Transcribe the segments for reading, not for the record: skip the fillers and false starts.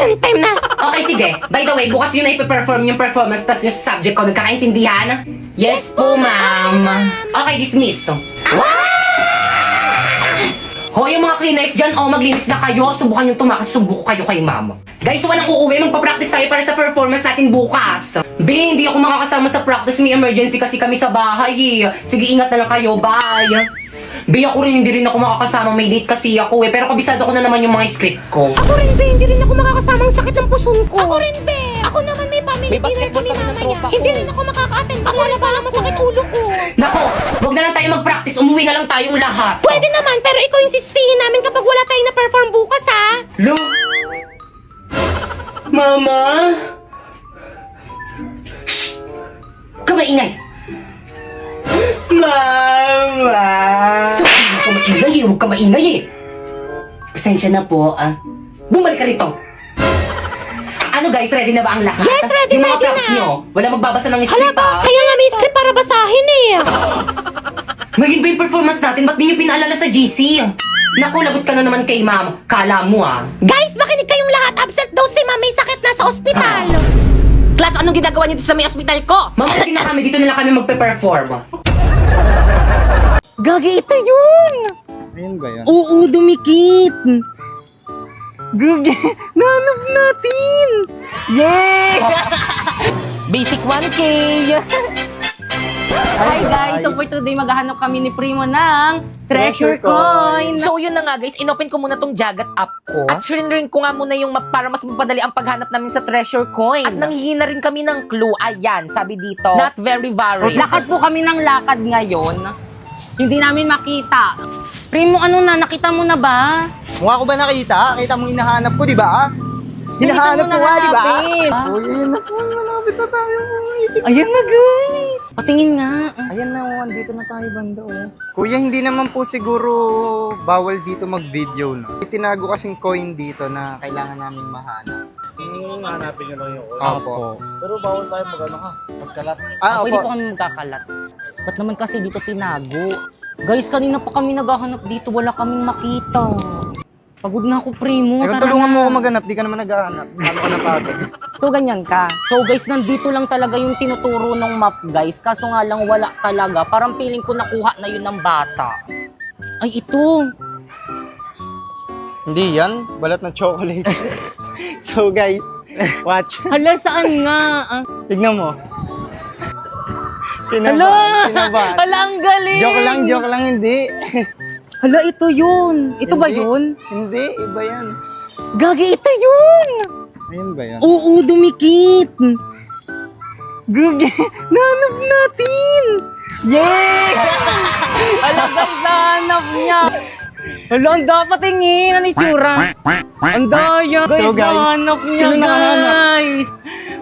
Time na! Okay, sige. By the way, bukas yun ay ipe-perform yung performance tas yung subject ko. Nagkakaintindihan? Yes po, ma'am. Okay, dismiss. Hoy, yung mga cleaners dyan, maglinis na kayo. Subukan yung tumakas, subuko kayo kay ma'am. Guys, walang uuwi. Magpa-practice tayo para sa performance natin bukas. B, hindi ako makakasama sa practice. May emergency kasi kami sa bahay eh. Sige, ingat na lang kayo. Bye. B, ako rin, hindi rin ako makakasama. May date kasi ako eh. Pero kabisado ko na naman yung mga script ko. Ako rin, be. Hindi rin ako makakasama. Ang sakit ng puson ko. Ako rin, be. Ako naman may family May dinner basketball kami kami ng mamaya. tropa ko. Hindi rin ako makaka-attend. Ako na pala masakit ulo ko. Nako, wag na lang tayo mag-practice. Umuwi na lang tayong lahat. Pwede naman, pero ikaw yung sisihin namin kapag wala tayong na-perform bukas, ha? Lo? Mama? Shh! Kamaingay! Mama! Sabihin ko maingay eh, huwag ka maingay eh! Pasensya na po, Bumalik ka rito! Ano guys, ready na ba ang lahat? Yes, ready, yung mga ready props na. nyo, wala magbabasa ng Hala script ba? Kaya nga may script para basahin eh. Ngayon ba yung performance natin? Ba't di nyo pinaalala sa GC? Naku, lagot ka na naman kay ma'am. Kala mo Guys, makinig kayong lahat. Absent daw si ma'am. May sakit na sa ospital. Class, anong ginagawa niyo sa may ospital ko? Ma'am, okay na kami. Dito na lang kami magpe-perform. Gagi, ito yun! Ayun ba yan? Oo, dumikit! Gagi, nanap natin! Yay! Basic 1K! Hi guys! So for today, maghahanap kami ni Primo ng Treasure Coin! So yun na nga guys, inopen ko muna tong Jagat app ko. At rin ko nga muna yung map para mas mapadali ang paghanap namin sa Treasure Coin. At nanghihingi na rin kami ng clue. Ayan, sabi dito, not very varied. Lakad po kami ng lakad ngayon. Hindi namin makita. Primo, ano na? Nakita mo na ba? Mukha ko ba nakita? Kita mo hinahanap ko, di ba? Bilisan mo na hanapin. Uy, ayun na po. Malapit na tayo. Ayan na guys. Patingin nga. Ayan na, andito na tayo banda, Kuya, hindi naman po siguro bawal dito mag-video, no? Itinago kasing coin dito na kailangan namin mahanap. Hanapin nyo lang yung oil. Opo. Pero bawal tayo magkalat. Pwede Opo. po kami magkakalat. Ba't naman kasi dito tinago? Guys, kanina pa kami naghahanap dito. Wala kaming makita. Pagod na ako, Primo. Teka, Tara tulungan na. mo ako maghanap. Di ka naman naghahanap. Paano ka napagod? So, ganyan ka. So, guys, nandito lang talaga yung tinuturo ng map, guys. Kaso nga lang, wala talaga. Parang feeling ko nakuha na yun ng bata. Ay, ito. Hindi yan. Balat ng chocolate. So, guys, watch. Hala, saan nga? Tignan mo. Hala! Kinabahan. Hala, ang galing! Joke lang, hindi. Hala, ito yun. Ito ba Hindi. yun? Hindi, iba yan. Gagi, ito yun! Ayun ba yan? Oo, dumikit! Gagi, nanap natin! Yay! Hala, guys, nanap niya! Hala, ang dapat tingin! Ano itsura? Ang daya! Guys, So, guys, nanap niya, sino nakahanap? guys!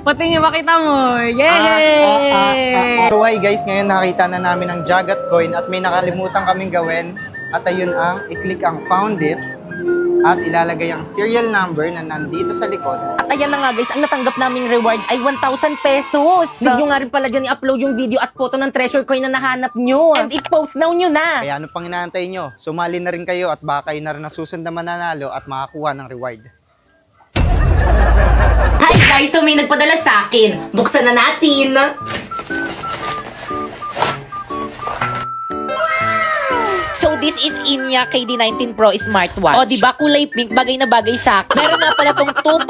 Pati niya, makita mo! Yay! So hi guys, ngayon nakita na namin ang Jagat coin at may nakalimutan kaming gawin. At ayun ang, i-click ang found it at ilalagay ang serial number na nandito sa likod. At ayan na nga guys, ang natanggap naming reward ay 1,000 pesos. Need nyo nga rin pala dyan i-upload yung video at photo ng treasure coin na nahanap nyo. And i-post now nyo na. Kaya ano pang inaantay nyo? Sumali na rin kayo at baka kayo na rin nasusunod na mananalo at makakuha ng reward. Hi guys! So may nagpadala sa akin. Buksan na natin. So this is Inya KD19 Pro Smartwatch. O diba kulay pink, bagay na bagay sa akin. Meron nga pala tong 2.0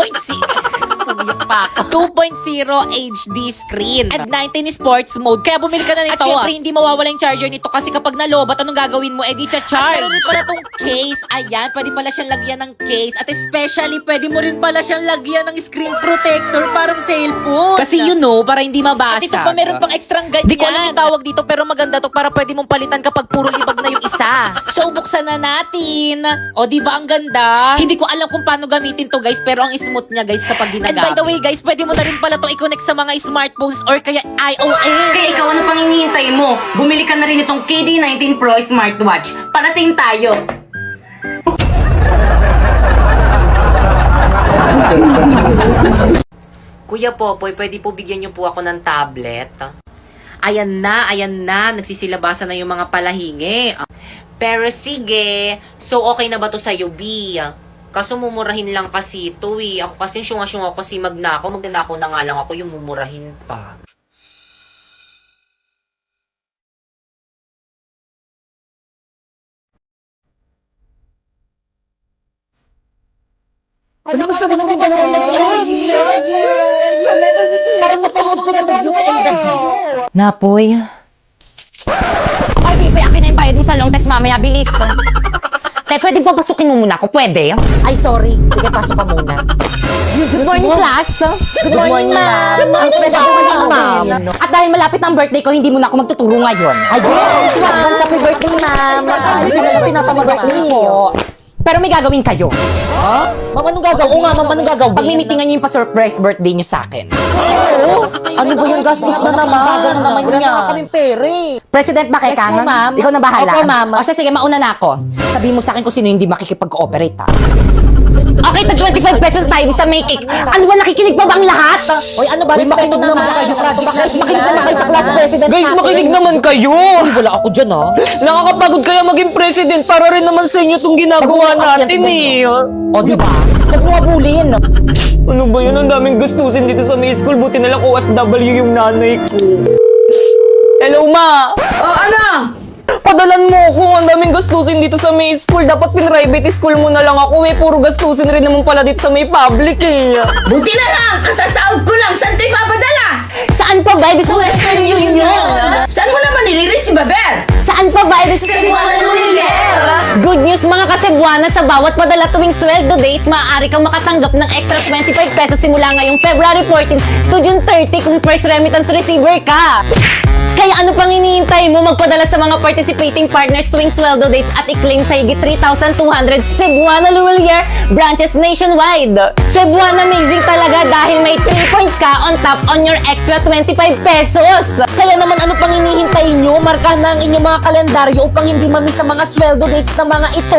HD screen at 19 sports mode. Kaya bumili ka na nito. At syempre hindi mawawala yung charger nito kasi kapag nalobat, anong gagawin mo? Di cha-charge. Meron rin pala tong case. Ayan, pwede pala siyang lagyan ng case. At especially, pwede mo rin pala siyang lagyan ng screen protector parang cellphone. Kasi you know, para hindi mabasa. At ito pa, meron pang extrang ganyan. Di ko alam yung tawag dito pero maganda to para pwede mong palitan kapag puro libag na yung isa. So, buksan na natin. O, di ba ang ganda? Hindi ko alam kung paano gamitin to, guys, pero ang smooth niya, guys, kapag ginagamit. And by the way, guys, pwede mo na rin pala to i-connect sa mga smartphones or kaya iOS. Kaya ikaw, ano pang hinihintay mo? Bumili ka na rin itong KD19 Pro Smartwatch. Para same tayo. Kuya Popoy, pwede po bigyan niyo po ako ng tablet? Ayan na, nagsisilabasan na yung mga palahingi. Pero sige, so okay na ba to sa'yo, B? Kaso mumurahin lang kasi ito eh. Ako kasi syunga-syunga ako kasi magnakaw. Magnanakaw na nga lang ako yung mumurahin pa. Napoy. Ay, Pipi, akin na yung bayad mo sa long text mamaya. Bilis ko. Te, pwede ba pasukin mo muna ako? Pwede? Ay, sorry. Sige, pasok ka muna. Good morning, class. Good morning, ma'am. Good morning, ma'am. At dahil malapit ang birthday ko, hindi mo na ako magtuturo ngayon. Ay, advance happy birthday, ma'am. Gusto na lang tinatama birthday ko. Pero may gagawin kayo. Ha? Ma'am, anong gagawin? Oo nga, ma'am, anong gagawin? Pag-mimitingan niyo yung pa-surprise birthday niyo sa akin. Ano ba yung gastos na naman? Gagawin naman Wala niya. naman kaming pere. President ba kay Yes, Kanan? ma'am. Ikaw na bahala. Opo, ma'am. O siya, sige, mauna na ako. Sabihin mo sa akin kung sino hindi makikipag-cooperate, ha? Okay, tag 25 pesos tayo sa may cake. Ano ba, nakikinig pa ba ang lahat? Hoy, ano ba? Respeto naman kayo. Guys, makinig naman kayo sa class president Guys, natin. makinig naman kayo. Wala ako dyan, ha? Nakakapagod kaya maging president para rin naman sa inyo itong ginagawa natin, eh. O, di ba? Huwag mo abulin. Ano ba yun? Ang daming gustusin dito sa may school. Buti na lang OFW yung nanay ko. Hello, ma! Oh, ano? Padalan mo ako. Ang daming gastusin dito sa may school. Dapat pin-private school mo na lang ako, eh. Puro gastusin rin naman pala dito sa may public, eh. Buti na lang, kasasahod ko lang. Saan tayo papadala? Saan pa ba? Di sa Western Union. Saan mo naman nire-receive, Baber? Saan pa ba? Di sa Cebuana Union. Good news mga kasebuana, sa bawat padala tuwing sweldo dates, maaari kang makatanggap ng extra 25 pesos simula ngayong February 14 to June 30 kung first remittance receiver ka. Kaya ano pang hinihintay mo? Magpadala sa mga participating partners tuwing sweldo dates at i-claim sa higit 3,200 Cebuana Luwalier branches nationwide. Cebuana amazing talaga dahil may 3 points ka on top on your extra 25 pesos. Kaya naman ano pang hinihintay nyo? Markahan na ang inyong mga kalendaryo upang hindi mamiss ang mga sweldo dates ng mga ito.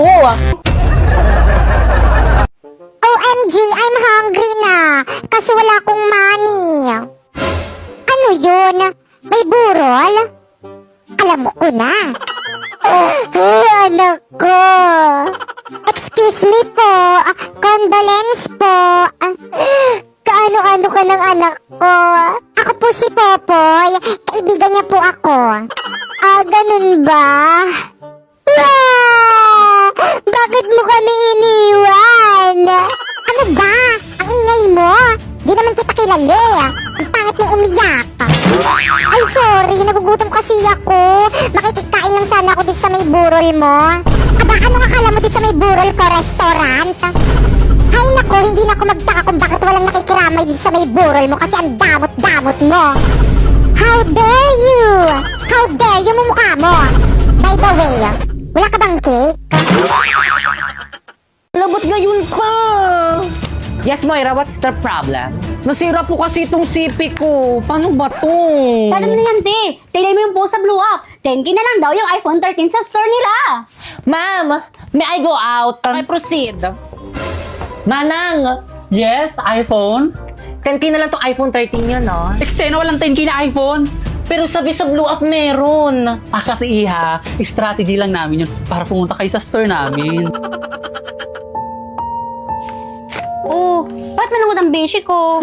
OMG, I'm hungry na. Kasi wala akong money. Ano yun? May burol? Alam mo ko na. Anak ko. Excuse me po. Condolence po. Kaano-ano ka ng anak ko? Ako po si Popoy. Kaibigan niya po ako. Ganun ba? Bakit mo kami iniwan? Ano ba? Ang ingay mo? Di naman kita kilala. Ang pangit mong umiyak. Ay, sorry. Nagugutom kasi ako. Makikikain lang sana ako dito sa may burol mo. Aba, ano akala mo dito sa may burol ko restaurant? Hay nako, hindi na ako magtaka kung bakit walang nakikiramay dito sa may burol mo kasi ang damot-damot mo. How dare you? How dare you mumukha mo? By the way, wala ka bang cake? Labot ngayon pa. Yes, Moira, what's the problem? Nasira po kasi itong sipi ko. Paano ba to? Paano na yan, te? Tignan mo yung post sa Blue Up. 10K na lang daw yung iPhone 13 sa store nila. Ma'am, may I go out? I proceed. Manang, Yes, iPhone. 10K na lang tong iPhone 13 yun, no? Eksena walang 10K na iPhone. Pero sabi sa Blue Up meron. Kasi iha, strategy lang namin yun para pumunta kayo sa store namin. Oh, ba't malungkot ang beshi ko?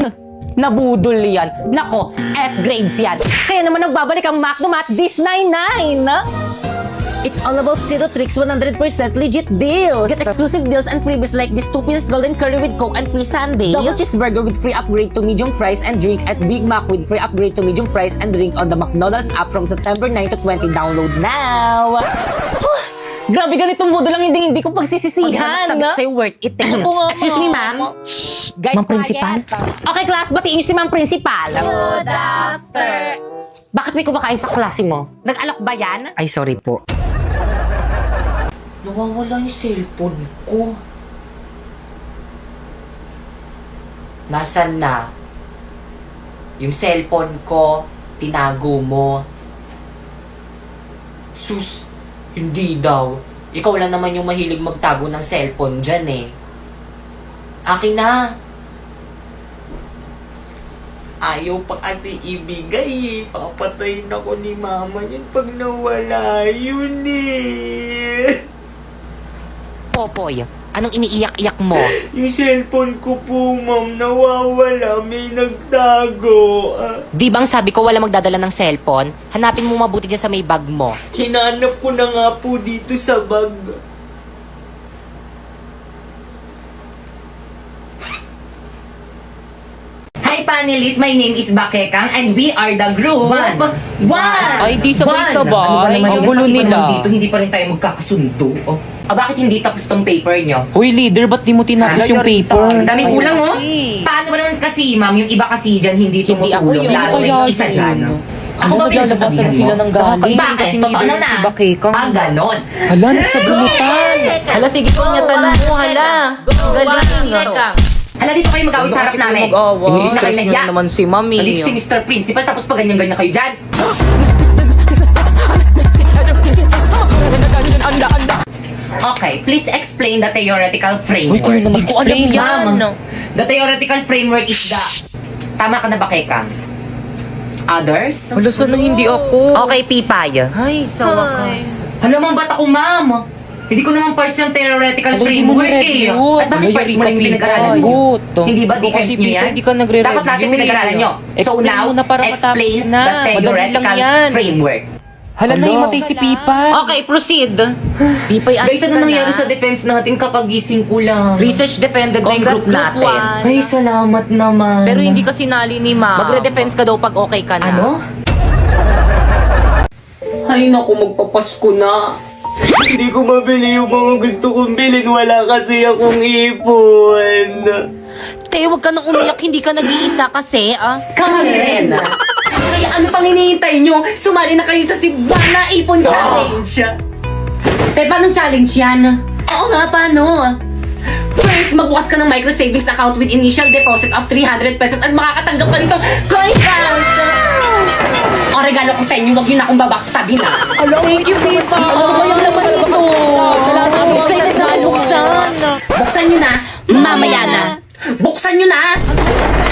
Nabudol yan. Nako, F grades yan. Kaya naman nagbabalik ang Macdomat this 99. It's all about zero tricks, 100% legit deals. Get exclusive deals and freebies like this 2-piece golden curry with Coke and free sundae. Double cheeseburger with free upgrade to medium fries and drink at Big Mac with free upgrade to medium fries and drink on the McDonald's app from September 9 to 20. Download now! Grabe, ganitong modo lang hindi ko pagsisisihan. Sabi ko sa'yo, worth it. Excuse me, ma'am. Guys, Ma'am Principal? Okay, class, batiin niyo si Ma'am Principal. Good after. Bakit may kumakain sa klase mo? Nag-alok ba yan? Ay, sorry po. Nawawala yung cellphone ko. Nasaan na? Yung cellphone ko, tinago mo. Sus, hindi daw. Ikaw lang naman yung mahilig magtago ng cellphone dyan eh. Akin na. Ayaw pa kasi ibigay eh. Papatayin ako ni mama yun pag nawala yun eh. Popoy, Anong iniiyak-iyak mo? Yung cellphone ko po, ma'am, nawawala. May nagtago. Di bang sabi ko wala magdadala ng cellphone? Hanapin mo mabuti dyan sa may bag mo. Hinanap ko na nga po dito sa bag. Hi panelists, my name is Bakekang and we are the group. One! Ay, di sabay-sabay. Ano ba naman Ang yun? gulo Pati ba nila. naman dito, hindi pa rin tayo magkakasundo. Oh. Bakit hindi tapos tong paper nyo? Hoy, leader, ba't di mo tinapos yung paper? Ang daming kulang, oh. Paano ba naman kasi, ma'am, yung iba kasi dyan hindi Hindi ako tumutulong. yun. Lalo na yung isa dyan. Ako ba pinagsasabihan mo? ng galing. Bakit? Totoo na na. Ah, ganon. Hala, nagsabunutan. Hala, sige, kunyatan mo, hala. Galing ka. Hala, dito kayo mag-away sa harap namin. Ini-stress niyo naman si Mami. Nandito si Mr. Principal, tapos pa ganyan-ganyan kayo dyan. Okay, please explain the theoretical framework. Uy, kayo naman explain yan. The theoretical framework is the... Tama ka na ba, Kekang? Others? Hala, sana hindi ako. Okay, Pipay. Ay, sa wakas. Hala, ma'am, ba't ako, ma'am? Hindi ko naman parts ng theoretical Hala, hindi mo framework eh. na-review. At bakit Hala, parts yari mo ka, rin yung Pipay. pinag-aralan nyo? Good. Hindi ba Ikaw defense kasi, nyo Pipay, yan? hindi ka nagre-review Dapat lahat yung pinag-aralan nyo. So Explain now, mo na para matapos explain na. the Madali lang theoretical yan. framework. Hala, naimatay si Pipay. Okay, proceed. Pipay, Guys, ano nangyari sa defense natin? Kakagising ko lang. Research defended na yung group natin. Ay, salamat naman. Pero hindi ka sinali ni Ma. Magre-defense ka daw pag okay ka na. Ano? Ay, naku, magpapasko na. Hindi ko mabili yung mga gusto kong bilhin. Wala kasi akong ipon. Te, huwag ka nang umiyak. Hindi ka nag-iisa kasi, Karen! Kaya ano pang hinihintay nyo? Sumali na kayo sa Sibana Ipon Challenge! Te, paano challenge yan? Oo nga, paano? First, magbukas ka ng micro savings account with initial deposit of 300 pesos at makakatanggap ka nito coin count! O, regalo ko sa inyo, huwag yun akong babackstabin na. Thank you, Pipa. Ano ba yung laman nito? Salamat. Excited na buksan. Buksan nyo na, mamaya na. Buksan nyo na!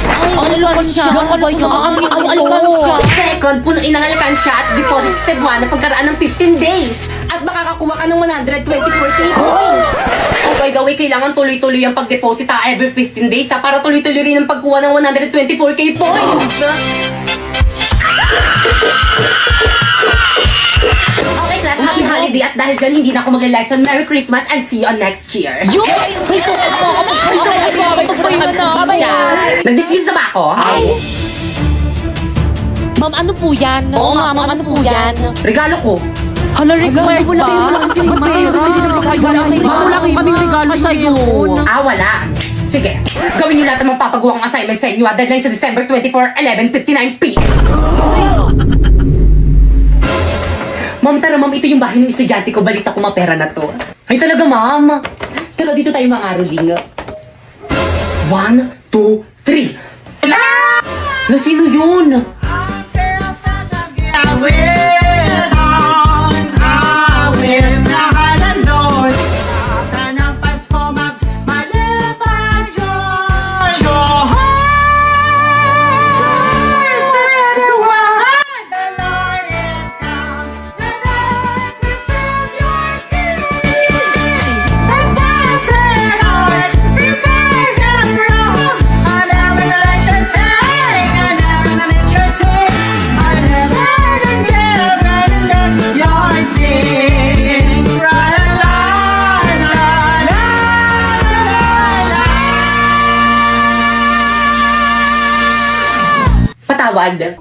Ay, alkansya. Ano ba yun? Ang alkansya. Second, punuin ang alkansya at deposit sa Cebuana pagkaraan ng 15 days. At makakakuha ka ng 124k points. Oh, by the way, kailangan tuloy-tuloy ang pag-deposit every 15 days para tuloy-tuloy rin ang pagkuha ng 124k points. Okay, class, happy holiday at dahil dyan hindi na ako mag-lesson. Merry Christmas and see you on next year. Nag-dismiss na ba ako? Ma'am, ano po yan? Oo nga, ma'am, ano po yan? Regalo ko. Hala, required ba? Wala kaming regalo sa'yo. Wala. Sige, gawin niyo lahat ng magpapagawa kong assignment sa inyo. Deadline sa December 24, 11:59 p.m. Ma'am, tara ma'am, ito yung bahay ng estudyante ko. Balita ko mapera na to. Ay talaga, ma'am. Tara, dito tayo mga aroling. 1, 2, 3. Na sino yun? Patawad.